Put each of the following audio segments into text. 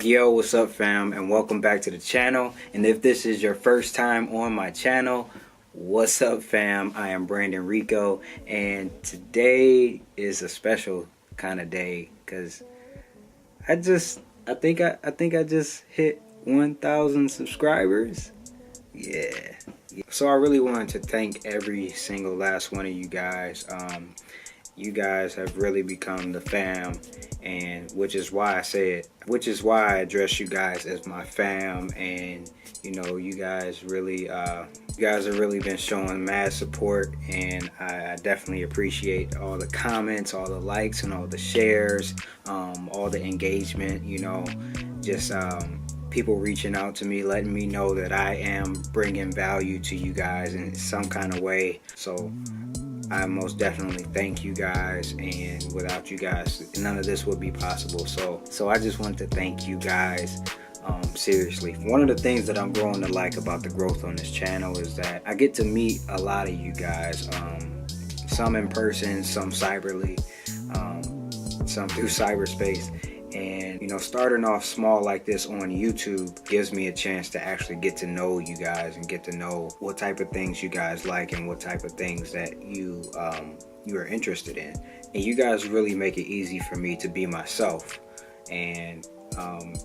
Yo, what's up fam, and welcome back to the channel. And if this is your first time on my channel, what's up fam? I am Brandon Rico, and today is a special kind of day because I think I just hit 1,000 subscribers. Yeah. So I really wanted to thank every single last one of you guys. You guys have really become the fam, and which is why I address you guys as my fam. And you know, you guys have really been showing mad support, and I definitely appreciate all the comments, all the likes, and all the shares, all the engagement. You know, just people reaching out to me, letting me know that I am bringing value to you guys in some kind of way. So I most definitely thank you guys, and without you guys, none of this would be possible. So I just want to thank you guys. Seriously, one of the things that I'm growing to like about the growth on this channel is that I get to meet a lot of you guys, some in person, some cyberly, some through cyberspace. And you know, starting off small like this on YouTube gives me a chance to actually get to know you guys and get to know what type of things you guys like and what type of things that you are interested in. And you guys really make it easy for me to be myself, and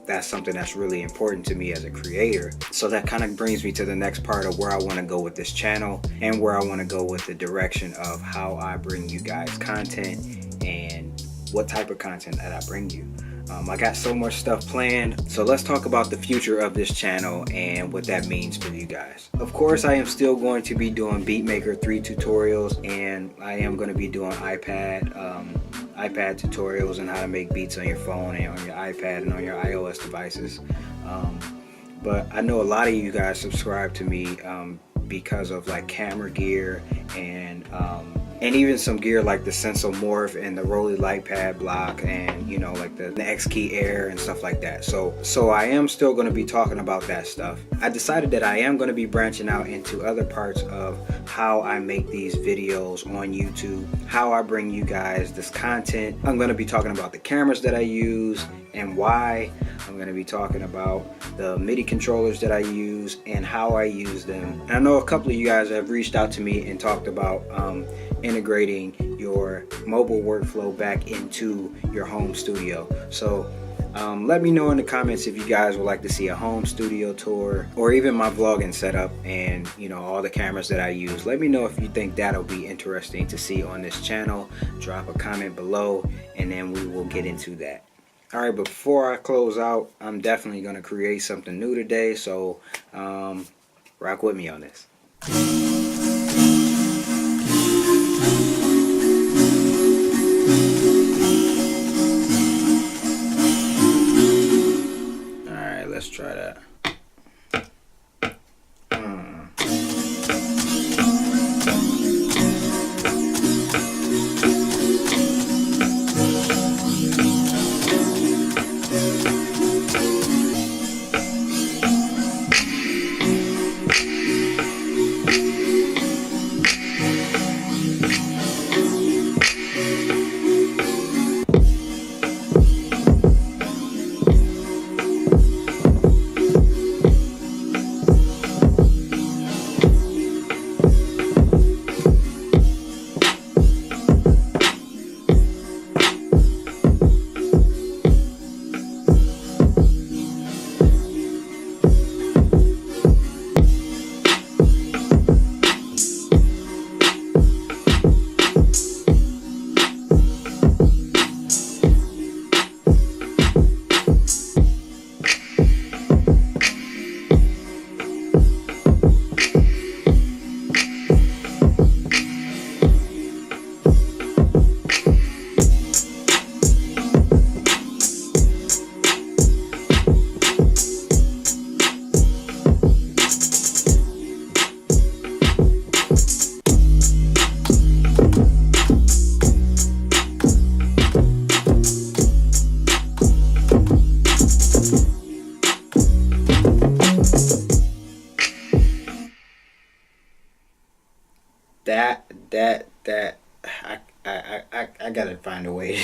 that's something that's really important to me as a creator. So that kind of brings me to the next part of where I want to go with this channel, and where I want to go with the direction of how I bring you guys content and what type of content that I bring you. I got so much stuff planned, so let's talk about the future of this channel and what that means for you guys. Of course, I am still going to be doing Beatmaker 3 tutorials, and I am going to be doing iPad tutorials on how to make beats on your phone and on your iPad and on your iOS devices. But I know a lot of you guys subscribe to me because of like camera gear and even some gear like the Sensel Morph and the Rolly Light Pad block, and you know, like the Xkey Air and stuff like that. So I am still going to be talking about that stuff. I decided that I am going to be branching out into other parts of how I make these videos on YouTube, how I bring you guys this content. I'm going to be talking about the cameras that I use and why. I'm going to be talking about the MIDI controllers that I use and how I use them. And I know a couple of you guys have reached out to me and talked about integrating your mobile workflow back into your home studio. So let me know in the comments if you guys would like to see a home studio tour, or even my vlogging setup and you know, all the cameras that I use. Let me know if you think that'll be interesting to see on this channel. Drop a comment below, and then we will get into that. Alright, before I close out, I'm definitely going to create something new today, so rock with me on this. Alright, let's try that. I gotta find a way.